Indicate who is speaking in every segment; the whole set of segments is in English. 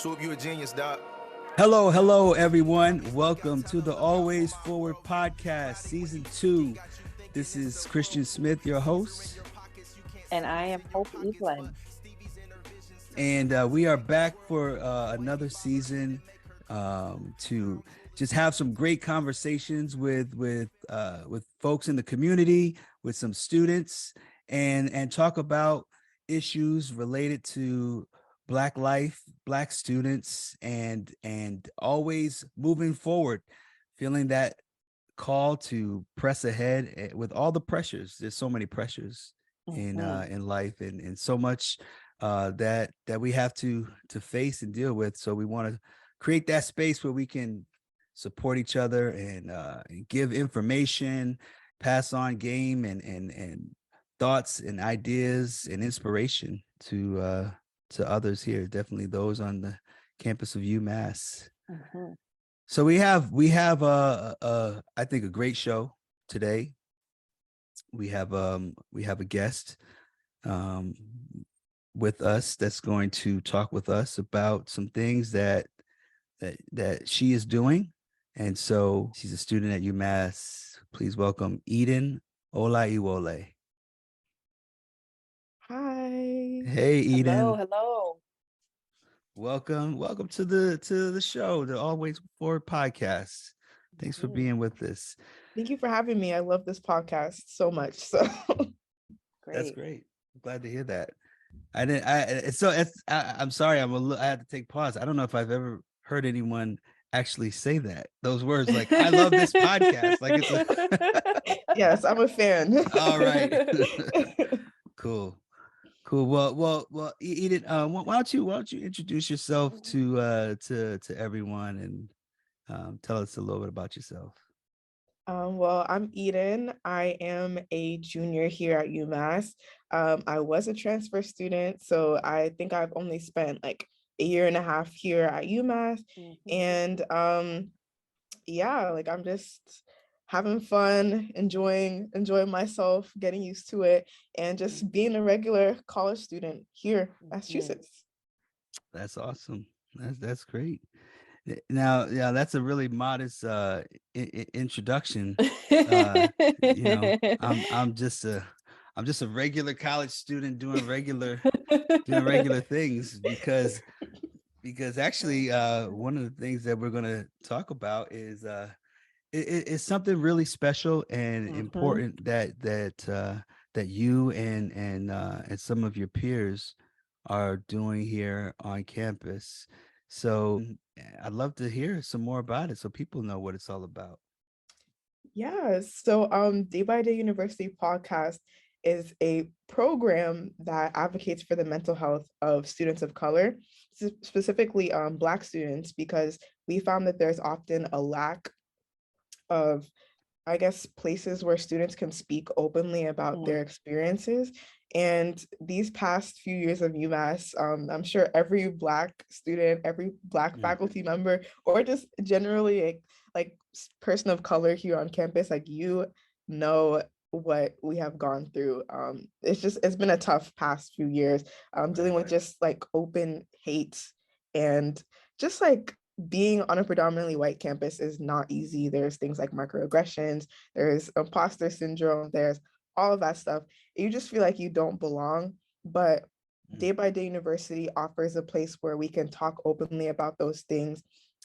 Speaker 1: Swoop, you a genius, dog.
Speaker 2: Hello, everyone. Welcome to the Always Forward Podcast, Season 2. This is Christian Smith, your host.
Speaker 3: And I am Hope Evelyn.
Speaker 2: And we are back for another season to just have some great conversations with folks in the community, with some students, and talk about issues related to Black life, Black students, and always moving forward, feeling that call to press ahead with all the pressures. There's so many pressures in life, and so much that we have to face and deal with. So we want to create that space where we can support each other and give information, pass on game and thoughts and ideas and inspiration to others here, definitely those on the campus of UMass. So we have I think a great show today. We have a guest with us that's going to talk with us about some things that she is doing. And so she's a student at UMass. Please welcome Eden Olayiwole.
Speaker 4: Hi.
Speaker 2: Hey, Eden.
Speaker 3: Hello.
Speaker 2: Welcome to the show, the Always Forward Podcast. Thanks for being with us.
Speaker 4: Thank you for having me. I love this podcast so much. So
Speaker 3: Great.
Speaker 2: That's great. I'm glad to hear that. I'm sorry. I had to take pause. I don't know if I've ever heard anyone actually say those words. Like, I love this podcast. Like, it's
Speaker 4: yes, I'm a fan.
Speaker 2: All right. Cool. Well, Eden, why don't you introduce yourself to everyone and tell us a little bit about yourself.
Speaker 4: Well, I'm Eden. I am a junior here at UMass. I was a transfer student, so I think I've only spent like a year and a half here at UMass. And I'm just having fun, enjoying myself, getting used to it, and just being a regular college student here in Massachusetts.
Speaker 2: That's awesome. That's great. Now, yeah, that's a really modest introduction. I'm just a regular college student doing regular things because actually one of the things that we're going to talk about is it's something really special and important that you and some of your peers are doing here on campus. So I'd love to hear some more about it so people know what it's all about.
Speaker 4: Yeah, so Day by Day University podcast is a program that advocates for the mental health of students of color, specifically Black students, because we found that there's often a lack of, I guess, places where students can speak openly about their experiences. And these past few years of UMass, I'm sure every Black student, every Black faculty member, or just generally like person of color here on campus, like know what we have gone through. It's been a tough past few years, dealing with just like open hate and just like being on a predominantly white campus is not easy. There's things like microaggressions, there's imposter syndrome, there's all of that stuff. You just feel like you don't belong. But Day by Day University offers a place where we can talk openly about those things.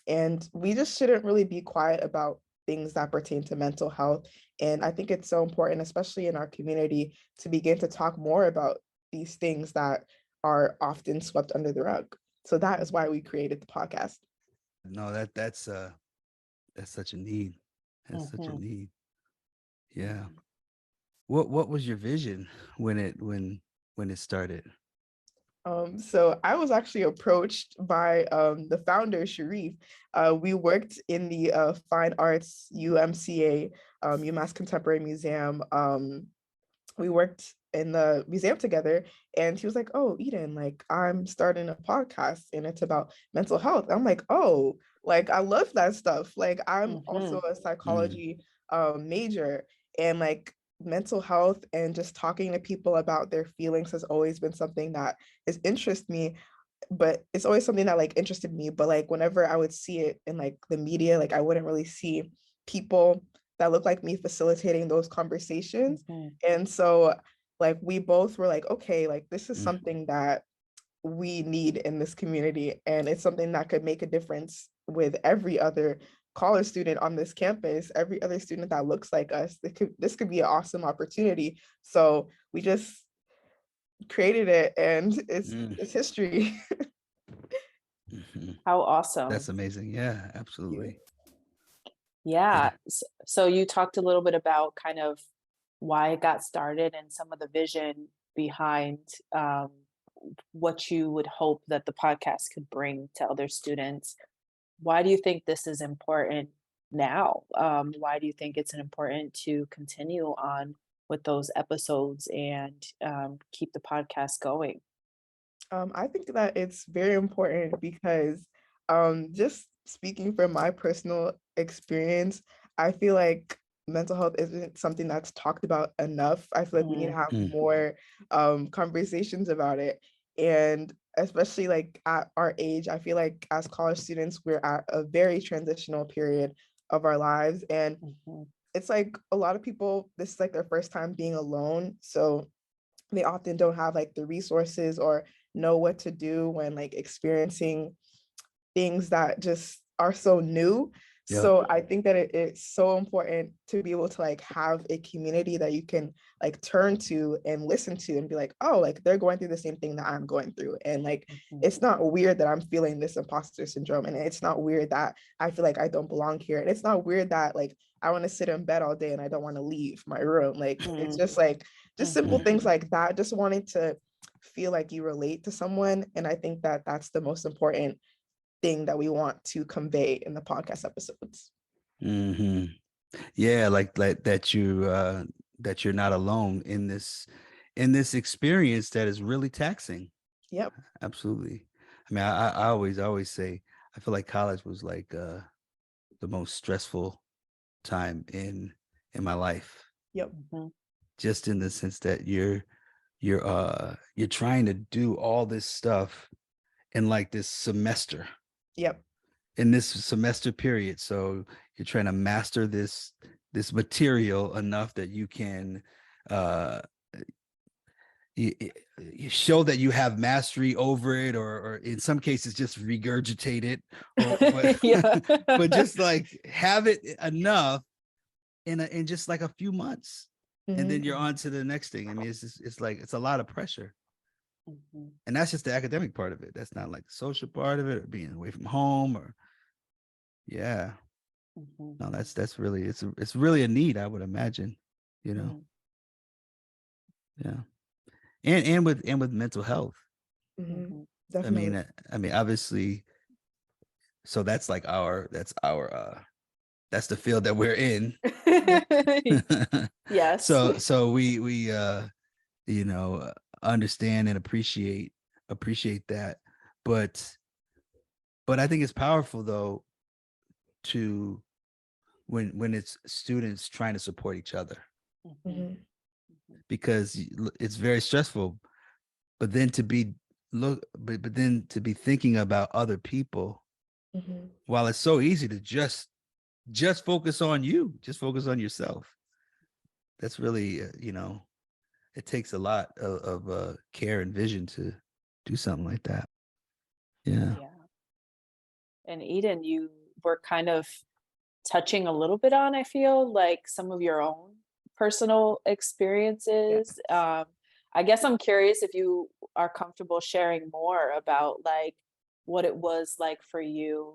Speaker 4: And we just shouldn't really be quiet about things that pertain to mental health. And I think it's so important, especially in our community, to begin to talk more about these things that are often swept under the rug. So that is why we created the podcast.
Speaker 2: No, that's such a need. That's such a need. Yeah. What was your vision when it started?
Speaker 4: So I was actually approached by the founder, Sharif. We worked in the Fine Arts UMCA, UMass Contemporary Museum. We worked in the museum together, and he was like, "Oh, Eden, like I'm starting a podcast and it's about mental health." I'm like, "Oh, like I love that stuff." Like I'm also a psychology major, and like mental health and just talking to people about their feelings has always been something that has interested me. but it's always something that like interested me. But like whenever I would see it in like the media, like I wouldn't really see people that look like me facilitating those conversations. And so like we both were like, okay, like this is something that we need in this community, and it's something that could make a difference with every other college student on this campus, every other student that looks like us. This could be an awesome opportunity. So we just created it, and it's history.
Speaker 3: How awesome.
Speaker 2: That's amazing. Yeah, absolutely.
Speaker 3: Yeah. So you talked a little bit about kind of why it got started and some of the vision behind what you would hope that the podcast could bring to other students. Why do you think this is important now? Why do you think it's important to continue on with those episodes and keep the podcast going?
Speaker 4: I think that it's very important because just speaking from my personal experience, I feel like mental health isn't something that's talked about enough. I feel like we need to have more conversations about it. And especially like at our age, I feel like as college students, we're at a very transitional period of our lives. And it's like a lot of people, this is like their first time being alone. So they often don't have like the resources or know what to do when like experiencing things that just are so new.
Speaker 2: Yeah.
Speaker 4: So I think that it's so important to be able to like have a community that you can like turn to and listen to and be like, oh, like they're going through the same thing that I'm going through. And like, it's not weird that I'm feeling this imposter syndrome. And it's not weird that I feel like I don't belong here. And it's not weird that like I want to sit in bed all day and I don't want to leave my room. Like, it's just like, just simple things like that, just wanting to feel like you relate to someone. And I think that that's the most important thing that we want to convey in the podcast episodes.
Speaker 2: Yeah, like that you're not alone in this experience that is really taxing.
Speaker 4: Yep.
Speaker 2: Absolutely. I mean, I always say I feel like college was like the most stressful time in my life.
Speaker 4: Yep.
Speaker 2: Just in the sense that you're trying to do all this stuff in like this semester.
Speaker 4: Yep.
Speaker 2: In this semester period. So you're trying to master this material enough that you can you show that you have mastery over it, or in some cases just regurgitate it, but just like have it enough in just like a few months, and then you're on to the next thing. I mean, it's like it's a lot of pressure. And that's just the academic part of it. That's not like the social part of it, or being away from home, or no, that's really it's really a need, I would imagine, you know. And with mental health. I mean, obviously, so that's like that's the field that we're in.
Speaker 3: Yes.
Speaker 2: So we you know, understand and appreciate that, but I think it's powerful though to when it's students trying to support each other, because it's very stressful, but then to be thinking about other people, while it's so easy to just focus on you, just focus on yourself. That's really you know, it takes a lot of care and vision to do something like that. Yeah.
Speaker 3: And Eden, you were kind of touching a little bit on, I feel like, some of your own personal experiences. I guess I'm curious if you are comfortable sharing more about like what it was like for you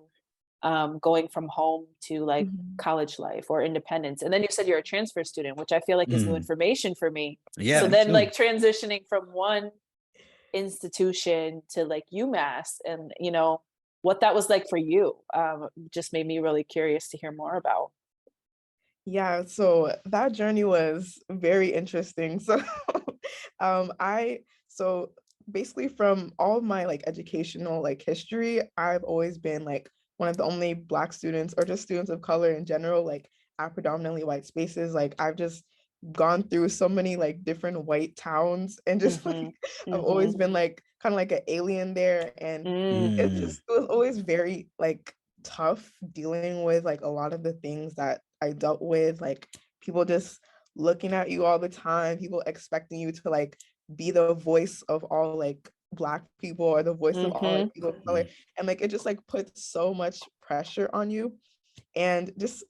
Speaker 3: going from home to like college life or independence. And then you said you're a transfer student, which I feel like is new information for me.
Speaker 2: Yeah.
Speaker 3: So then like transitioning from one institution to like UMass, and you know what that was like for you, just made me really curious to hear more about.
Speaker 4: Yeah, so that journey was very interesting. So so basically from all of my like educational like history, I've always been like one of the only Black students, or just students of color in general, like at predominantly white spaces. Like I've just gone through so many like different white towns, and just like I've always been like kind of like an alien there, and it was always very like tough dealing with like a lot of the things that I dealt with, like people just looking at you all the time, people expecting you to like be the voice of all like Black people, or the voice of all like people of color, and like it just like puts so much pressure on you, and just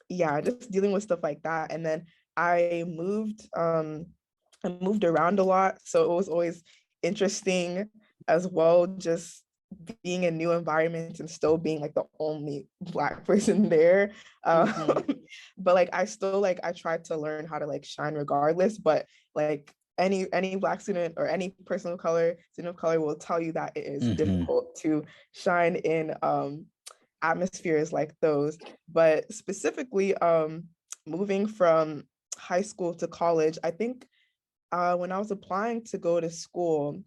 Speaker 4: just dealing with stuff like that. And then I moved around a lot, so it was always interesting as well, just being in new environments and still being like the only Black person there. But like I still like I tried to learn how to like shine regardless, but like any Black student or any person of color, student of color will tell you that it is difficult to shine in atmospheres like those. But specifically moving from high school to college, I think when I was applying to go to school,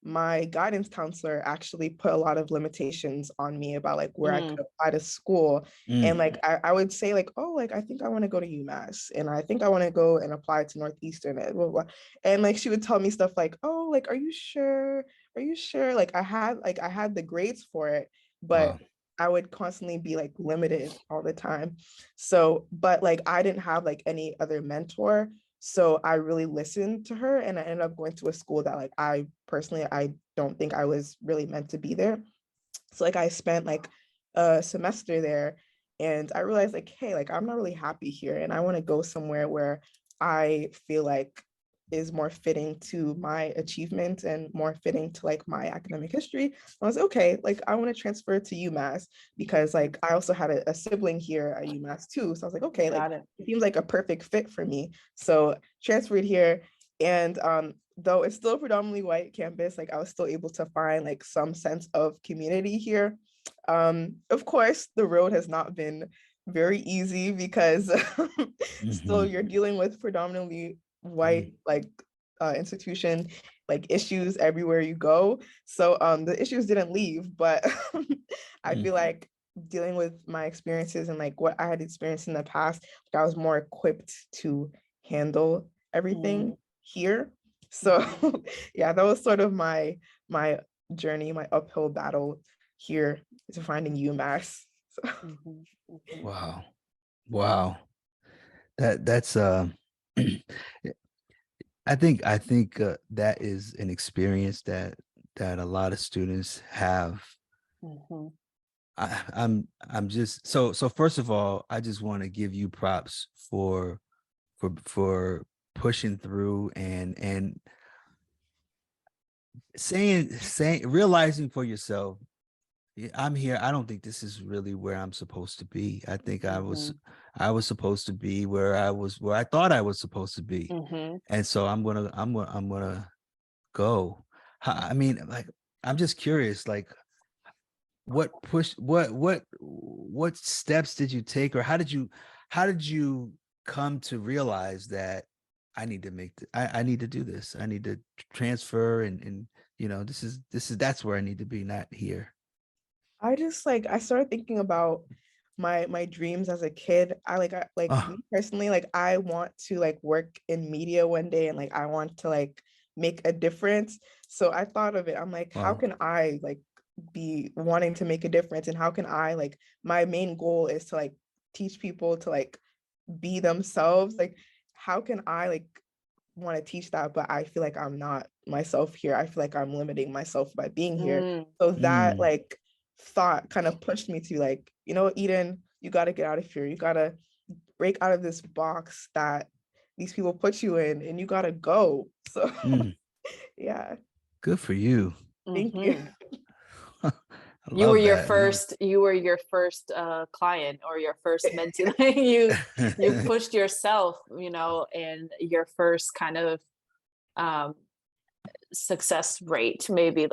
Speaker 4: my guidance counselor actually put a lot of limitations on me about like where I could apply to school. And like I would say like, oh, like I think I want to go to UMass, and I think I want to go and apply to Northeastern, and blah, blah, blah. And like she would tell me stuff like, oh, like are you sure? Are you sure? Like I had the grades for it, but I would constantly be like limited all the time. So, but like I didn't have like any other mentor. So I really listened to her, and I ended up going to a school that like I personally, I don't think I was really meant to be there. So like I spent like a semester there, and I realized like, hey, like I'm not really happy here, and I want to go somewhere where I feel like is more fitting to my achievements and more fitting to like my academic history. I was okay, like I want to transfer to UMass, because like I also had a sibling here at UMass too. So I was like, okay, like it seems like a perfect fit for me. So transferred here, and though it's still a predominantly white campus, like I was still able to find like some sense of community here. Of course, the road has not been very easy, because still you're dealing with predominantly white like institution, like issues everywhere you go. So the issues didn't leave, but I feel like dealing with my experiences and like what I had experienced in the past, like I was more equipped to handle everything here. So yeah, that was sort of my journey, my uphill battle here to finding UMass. So.
Speaker 2: Wow. That's I think that is an experience that a lot of students have. I'm just so first of all, I just want to give you props for pushing through and saying realizing for yourself, I'm here. I don't think this is really where I'm supposed to be. I think I was supposed to be where I thought I was supposed to be. And so I'm gonna go. I mean, like, I'm just curious, like what steps did you take, or how did you come to realize that I need to I need to do this. I need to transfer and this is that's where I need to be, not here.
Speaker 4: I just like I started thinking about my dreams as a kid. Me personally, like I want to like work in media one day, and like I want to like make a difference. So I thought of it. I'm like, how can I like be wanting to make a difference, and how can I like, my main goal is to like teach people to like be themselves. Like how can I like want to teach that, but I feel like I'm not myself here. I feel like I'm limiting myself by being here. So that like thought kind of pushed me to like, Eden, you got to get out of here. You got to break out of this box that these people put you in, and you got to go. So yeah.
Speaker 2: Good for you.
Speaker 4: Thank you.
Speaker 3: You were your first client, or your first mentee. you pushed yourself, and your first kind of success rate, maybe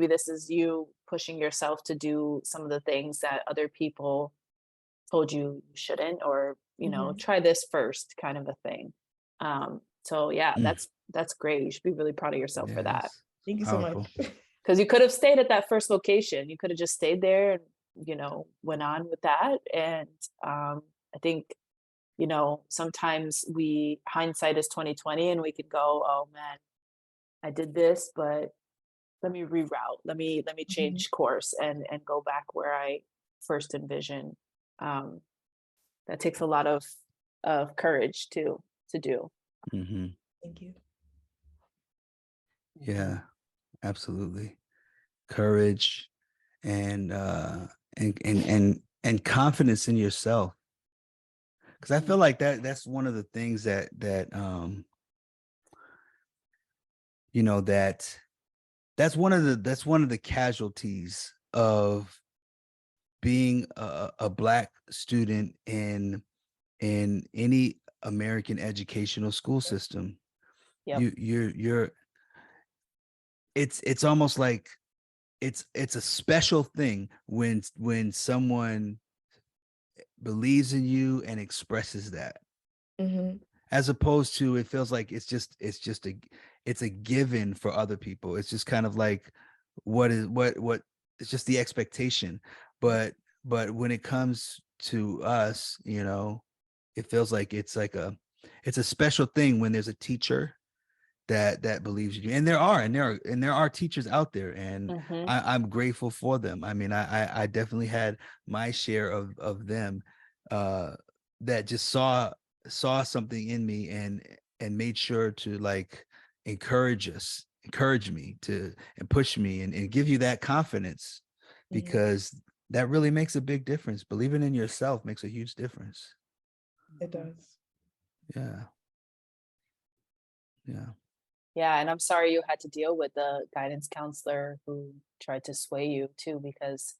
Speaker 3: this is you pushing yourself to do some of the things that other people told you shouldn't, or try this first, kind of a thing. So yeah, that's great. You should be really proud of yourself for that.
Speaker 4: Thank you so much.
Speaker 3: Because you could have stayed at that first location. You could have just stayed there and went on with that. And I think you know, sometimes hindsight is 2020, and we could go, oh man, I did this, but let me reroute. Let me
Speaker 4: Mhm.
Speaker 3: change course and go back where I first envisioned. Um, that takes a lot of courage to do.
Speaker 2: Hmm.
Speaker 4: Thank you.
Speaker 2: Yeah, absolutely. Courage and and confidence in yourself. Because I feel like that's one of the things that you know that's one of the casualties of being a black student in any American educational school system.
Speaker 3: Yep.
Speaker 2: You're it's almost like it's a special thing when someone believes in you and expresses that,
Speaker 4: Mhm.
Speaker 2: as opposed to it feels like it's a given for other people. It's just kind of like what it's just the expectation.
Speaker 4: Yeah.
Speaker 2: But when it comes to us, it feels like it's a special thing when there's a teacher that believes in you. And there are teachers out there, and
Speaker 3: Hmm.
Speaker 2: I'm grateful for them. I mean, I definitely had my share of them uh that just saw something in me and made sure to like encourage me to and push me and give you that confidence,
Speaker 4: Mhm.
Speaker 2: because that really makes a big difference. Believing in yourself makes a huge difference.
Speaker 4: It does.
Speaker 2: Yeah. Yeah.
Speaker 3: Yeah, and I'm sorry you had to deal with the guidance counselor who tried to sway you too, because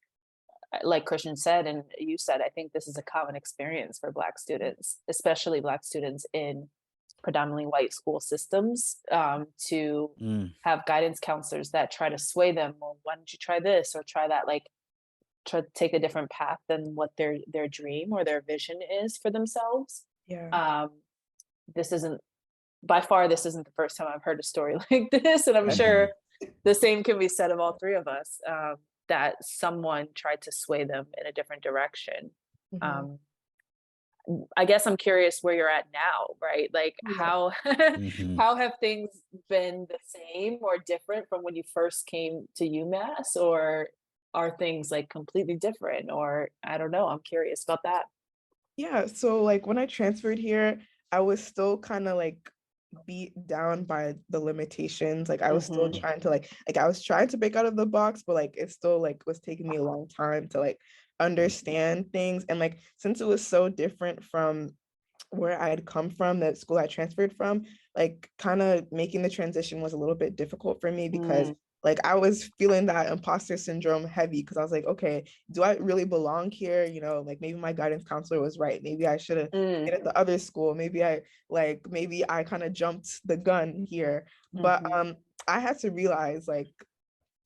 Speaker 3: like Christian said, and you said, I think this is a common experience for Black students, especially Black students in predominantly white school systems, to
Speaker 2: Mm,
Speaker 3: have guidance counselors that try to sway them. Well, why don't you try this or try that? Like, try to take a different path than what their dream or their vision is for themselves.
Speaker 4: Yeah.
Speaker 3: Um, this isn't by far this isn't the first time I've heard a story like this, and I'm
Speaker 2: mhm,
Speaker 3: sure the same can be said of all three of us. That someone tried to sway them in a different direction.
Speaker 4: Mhm.
Speaker 3: Um, I guess I'm curious where you're at now, right? Like
Speaker 4: Yeah.
Speaker 2: mhm.
Speaker 3: how have things been the same or different from when you first came to UMass, or are things like completely different? Or I don't know. I'm curious about that.
Speaker 4: Yeah, so like when I transferred here, I was still kind of like beat down by the limitations. Like I was still
Speaker 3: Hmm.
Speaker 4: trying to like I was trying to break out of the box, but like it still like was taking me a long time to like understand things. And like since it was so different from where I had come from, that school I transferred from, like kind of making the transition was a little bit difficult for me because
Speaker 3: Mm,
Speaker 4: like I was feeling that imposter syndrome heavy because I was like, okay, do I really belong here? You know, like maybe my guidance counselor was right. Maybe I should have
Speaker 3: mm,
Speaker 4: stayed at the other school. Maybe I kind of jumped the gun here. But
Speaker 3: hmm.
Speaker 4: I had to realize like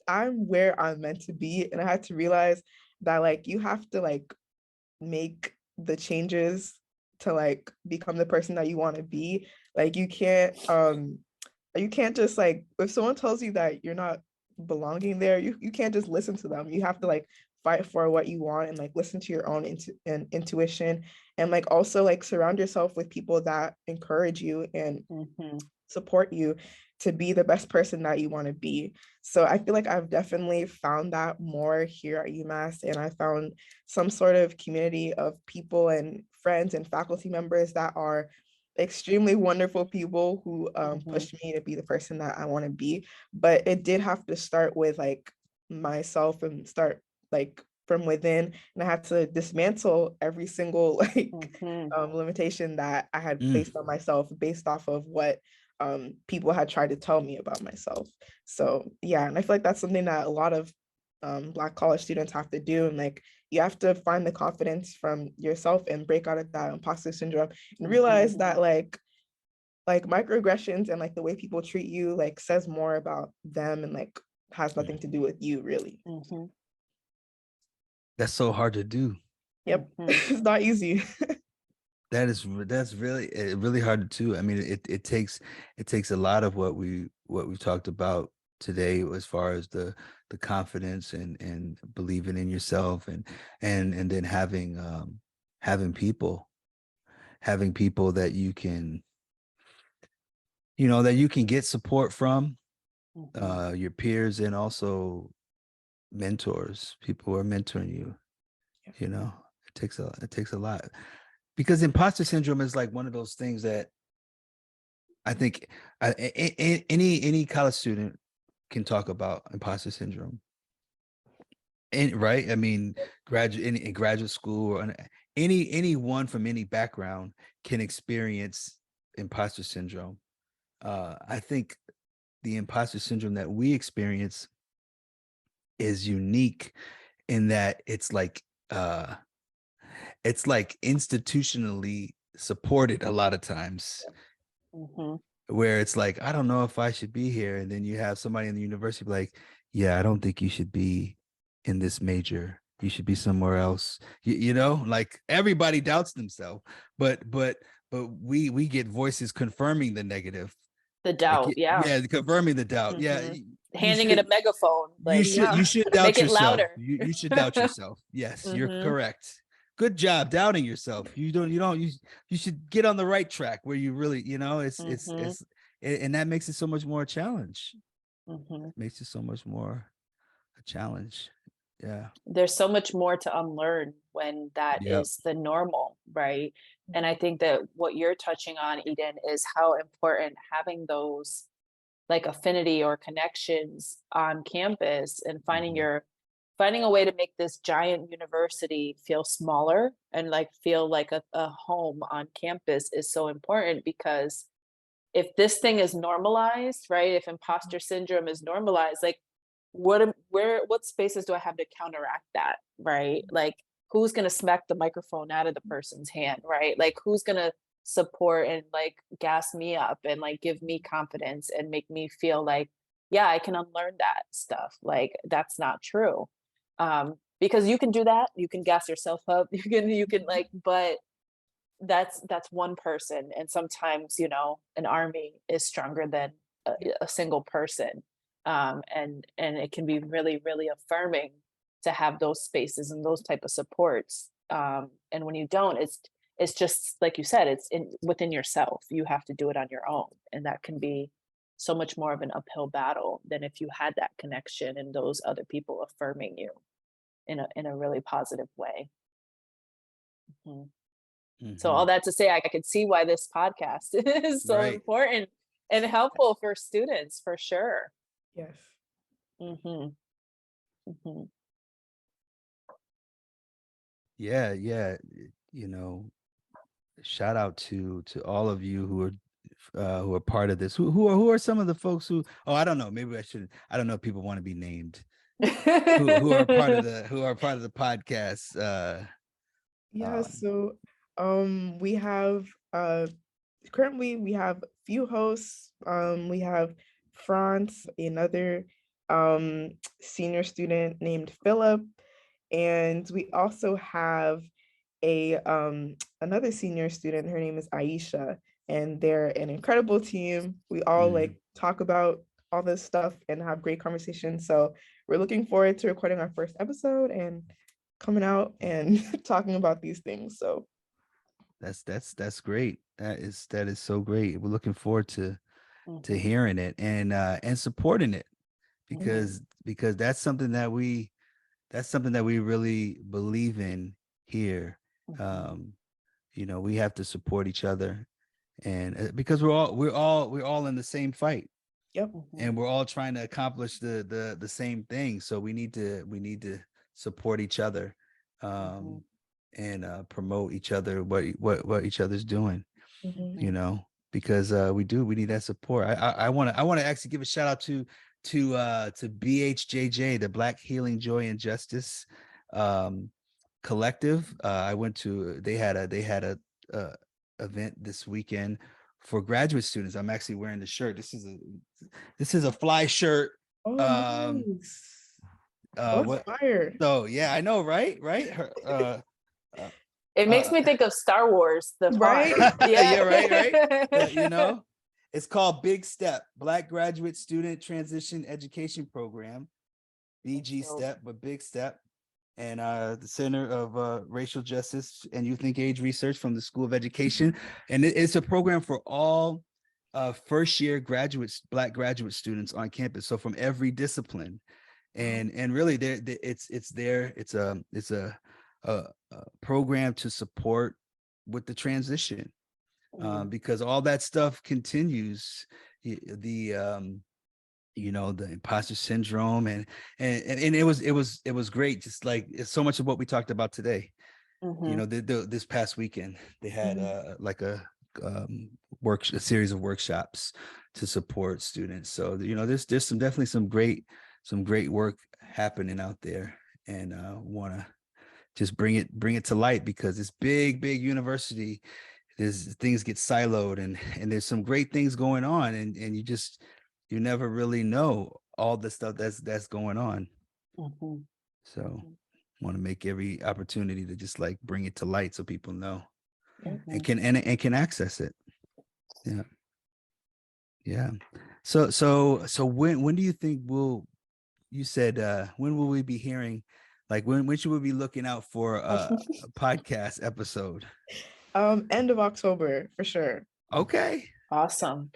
Speaker 4: I'm where I'm meant to be. And I had to realize that like you have to like make the changes to like become the person that you want to be. Like you can't just like if someone tells you that you're not belonging there, you can't just listen to them. You have to like fight for what you want and like listen to your own intuition, and like also like surround yourself with people that encourage you and
Speaker 3: Hmm.
Speaker 4: support you to be the best person that you want to be. So I feel like I've definitely found that more here at UMass, and I found some sort of community of people and friends and faculty members that are extremely wonderful people who
Speaker 3: Hmm.
Speaker 4: pushed me to be the person that I want to be. But it did have to start with like myself and start like from within, and I had to dismantle every single like
Speaker 3: Hmm.
Speaker 4: limitation that I had
Speaker 2: Mm.
Speaker 4: placed on myself based off of what people had tried to tell me about myself. So yeah, and I feel like that's something that a lot of Black college students have to do. And like you have to find the confidence from yourself and break out of that imposter syndrome and
Speaker 3: Hmm.
Speaker 4: realize that like microaggressions and like the way people treat you like says more about them and like has nothing to do with you really.
Speaker 3: Hmm.
Speaker 2: That's so hard to do.
Speaker 4: Yep.
Speaker 3: Hmm.
Speaker 4: It's not easy.
Speaker 2: That's really really hard to do. I mean, it takes a lot of what we talked about today, as far as the confidence and believing in yourself and then having having people that you can, that you can get support from, your peers, and also mentors, people who are mentoring you. It takes a lot, because imposter syndrome is like one of those things that I think any college student can talk about imposter syndrome. And right, I mean, in graduate school, or anyone from any background can experience imposter syndrome. I think the imposter syndrome that we experience is unique in that it's like institutionally supported a lot of times, where it's like, I don't know if I should be here, and then you have somebody in the university be like, yeah, I don't think you should be in this major, you should be somewhere else. Like, everybody doubts themselves, but we get voices confirming the negative,
Speaker 3: The
Speaker 2: like,
Speaker 3: doubt, yeah.
Speaker 2: yeah, confirming the doubt. Yeah,
Speaker 3: Handing it a megaphone, like,
Speaker 2: you should doubt
Speaker 3: make it
Speaker 2: yourself.
Speaker 3: louder.
Speaker 2: You should doubt yourself. Yes, you're correct. Good job doubting yourself. You should get on the right track where you really, and that makes it so much more a challenge. Makes it so much more a challenge. Yeah.
Speaker 3: There's so much more to unlearn when that is the normal, right? And I think that what you're touching on, Eden, is how important having those like affinity or connections on campus, and finding a way to make this giant university feel smaller and like feel like a home on campus is so important. Because if this thing is normalized, right, if imposter syndrome is normalized, like what spaces do I have to counteract that, right? Like, who's going to smack the microphone out of the person's hand, right? Like, who's going to support and like gas me up and like give me confidence and make me feel like, yeah, I can unlearn that stuff, like that's not true. Because you can do that, you can gas yourself up, you can like, but that's one person, and sometimes an army is stronger than a single person. And it can be really, really affirming to have those spaces and those type of supports. And when you don't, it's just like you said, it's within yourself. You have to do it on your own, and that can be so much more of an uphill battle than if you had that connection and those other people affirming you in a really positive way. So all that to say, I could see why this podcast is so important and helpful for students, for sure.
Speaker 4: Yes.
Speaker 2: Yeah. Shout out to all of you who are part of this. Who are some of the folks who? Oh, I don't know. Maybe I shouldn't. I don't know if people want to be named. who are part of the podcast.
Speaker 4: So we have currently we have few hosts. We have France, another senior student named Philip, and we also have a another senior student. Her name is Aisha, and they're an incredible team. We all like talk about all this stuff and have great conversations. So we're looking forward to recording our first episode and coming out and talking about these things. So
Speaker 2: that's great. That is so great. We're looking forward to hearing it and supporting it, because that's something that we really believe in here. We have to support each other, and because we're all in the same fight. And we're all trying to accomplish the same thing. So we need to support each other, and promote each other, what each other's doing, because we need that support. I want to actually give a shout out to BHJJ, the Black Healing, Joy, and Justice collective. I went to, they had a event this weekend for graduate students. I'm actually wearing the shirt. This is a fly shirt.
Speaker 4: Nice. What fire.
Speaker 2: So yeah, I know, right?
Speaker 3: It makes me think of Star Wars, the
Speaker 4: right?
Speaker 2: Yeah, right. It's called Big Step, Black Graduate Student Transition Education Program, BG Step, but Big Step. and the Center of Racial Justice and Youth Engaged Research from the School of Education. And it's a program for all first year graduates, Black graduate students on campus. So from every discipline. And really it's a program to support with the transition, because all that stuff continues, the imposter syndrome, and it was great, just like it's so much of what we talked about today. This past weekend they had like a series of workshops to support students. So there's definitely some great work happening out there, and want to just bring it to light, because it's big university. There's things get siloed, and there's some great things going on, and you never really know all the stuff that's going on. So want to make every opportunity to just like bring it to light so people know and can access it. Yeah. So when do you think you said when will we be hearing, like when should we be looking out for a podcast episode?
Speaker 4: End of October for sure.
Speaker 2: Okay.
Speaker 3: Awesome.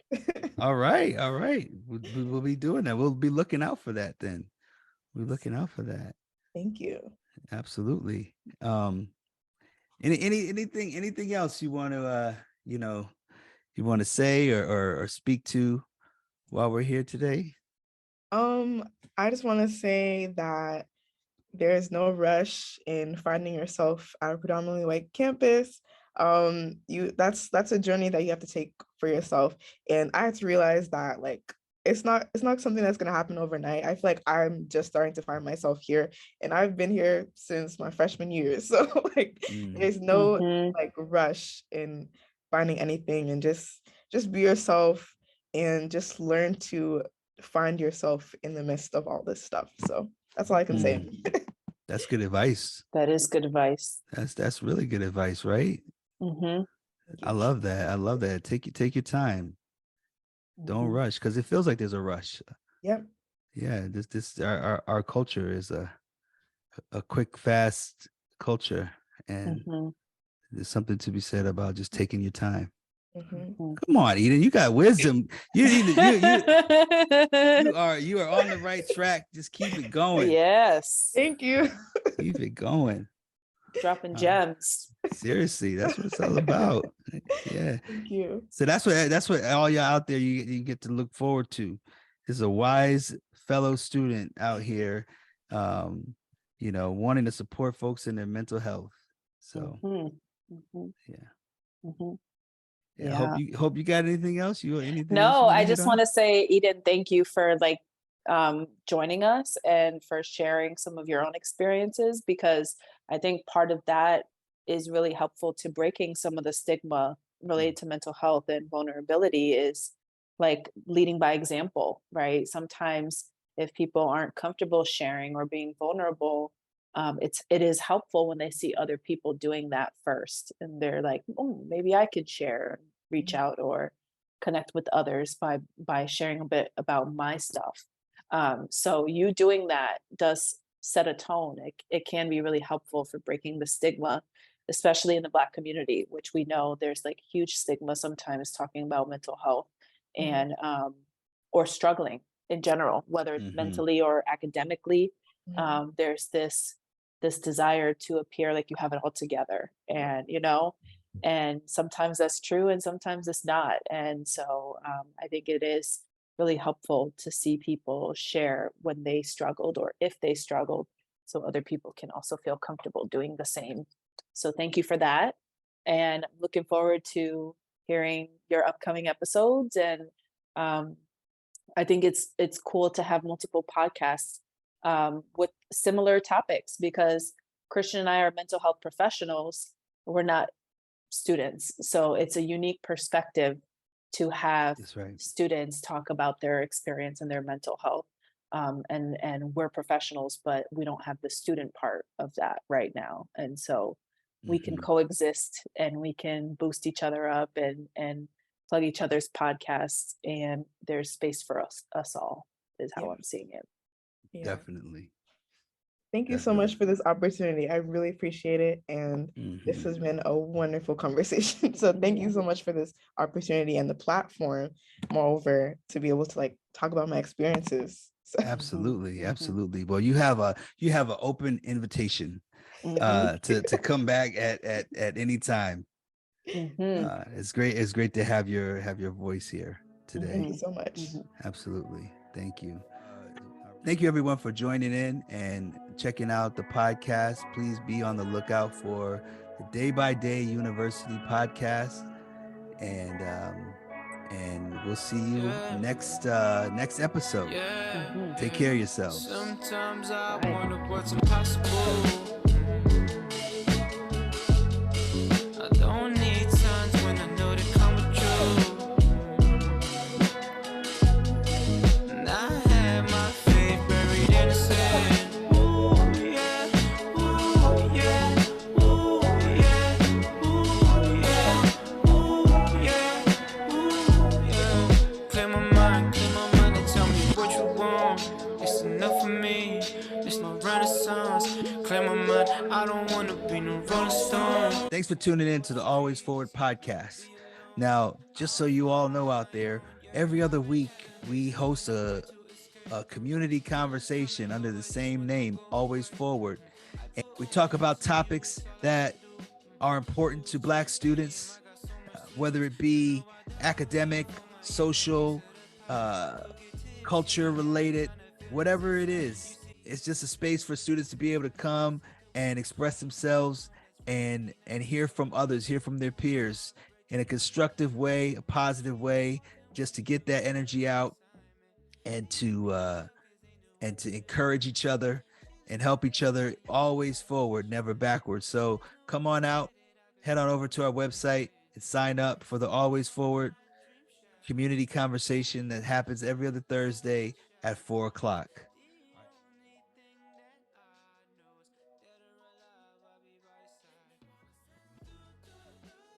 Speaker 2: All right. We'll be doing that. We'll be looking out for that then. We're looking out for that.
Speaker 4: Thank you.
Speaker 2: Absolutely. Anything else you want to you want to say or speak to while we're here today?
Speaker 4: I just want to say that there is no rush in finding yourself at a predominantly white campus. That's a journey that you have to take for yourself. And I had to realize that like it's not something that's gonna happen overnight. I feel like I'm just starting to find myself here, and I've been here since my freshman year. So like there's no like rush in finding anything, and just be yourself and just learn to find yourself in the midst of all this stuff. So that's all I can say.
Speaker 2: That's good advice.
Speaker 3: That is good advice.
Speaker 2: That's really good advice, right? I love that. Take your time. Don't rush, because it feels like there's a rush.
Speaker 4: Yep.
Speaker 2: Yeah. Our culture is a quick, fast culture, and there's something to be said about just taking your time. Come on, Eden, you got wisdom. You are on the right track. Just keep it going.
Speaker 3: Yes.
Speaker 4: Thank you.
Speaker 2: Keep it going.
Speaker 3: Dropping gems.
Speaker 2: Seriously, that's what it's all about. Yeah.
Speaker 4: Thank you.
Speaker 2: So that's what all y'all out there you get to look forward to. Is a wise fellow student out here, wanting to support folks in their mental health. So yeah. Hope you got anything else?
Speaker 3: No, I just want to say, Eden, thank you for like joining us and for sharing some of your own experiences, because I think part of that is really helpful to breaking some of the stigma related to mental health and vulnerability, is like leading by example, right? Sometimes if people aren't comfortable sharing or being vulnerable, it is helpful when they see other people doing that first, and they're like, oh, maybe I could share, reach out or connect with others by sharing a bit about my stuff. So you doing that does set a tone. It can be really helpful for breaking the stigma, especially in the Black community, which we know there's like huge stigma sometimes talking about mental health and or struggling in general, whether it's mentally or academically. There's this desire to appear like you have it all together, and sometimes that's true and sometimes it's not. And so I think it is really helpful to see people share when they struggled or if they struggled, so other people can also feel comfortable doing the same. So thank you for that. And I'm looking forward to hearing your upcoming episodes. And I think it's cool to have multiple podcasts with similar topics, because Christian and I are mental health professionals. We're not students. So it's a unique perspective to have students talk about their experience and their mental health. And we're professionals, but we don't have the student part of that right now. And so we can coexist and we can boost each other up and plug each other's podcasts, and there's space for us all, is how I'm seeing it.
Speaker 2: Definitely.
Speaker 4: Thank you so much for this opportunity. I really appreciate it. And this
Speaker 2: Mhm.
Speaker 4: has been a wonderful conversation. So thank you so much for this opportunity and the platform, moreover, to be able to like talk about my experiences. So
Speaker 2: Absolutely, absolutely. Well, you have an open invitation
Speaker 3: Mhm.
Speaker 2: to come back at any time.
Speaker 3: Mhm.
Speaker 2: It's great. It's great to have your voice here today.
Speaker 4: thank you so much.
Speaker 2: Absolutely. Thank you. Thank you everyone for joining in and checking out the podcast. Please be on the lookout for the Day by Day University podcast, and we'll see you next episode. Take care of yourselves.
Speaker 1: Sometimes I
Speaker 3: Bye.
Speaker 1: wonder what's impossible. I don't need signs when I know they come with you. And I had my faith buried in the sand. Ooh yeah, ooh yeah, ooh yeah, ooh yeah, ooh yeah, ooh yeah. Clear my mind and tell me what you want. It's enough for me. It's no renaissance. Clear my mind. I don't wanna be no Rolling Stone.
Speaker 2: Thanks for tuning in to the Always Forward podcast. Now, just so you all know out there, every other week we host a community conversation under the same name, Always Forward. And we talk about topics that are important to Black students, whether it be academic, social, culture related, whatever it is. It's just a space for students to be able to come and express themselves and hear from others, hear from their peers in a constructive way, a positive way, just to get that energy out and to encourage each other and help each other always forward, never backwards. So come on out, head on over to our website and sign up for the Always Forward community conversation that happens every other Thursday at 4 o'clock.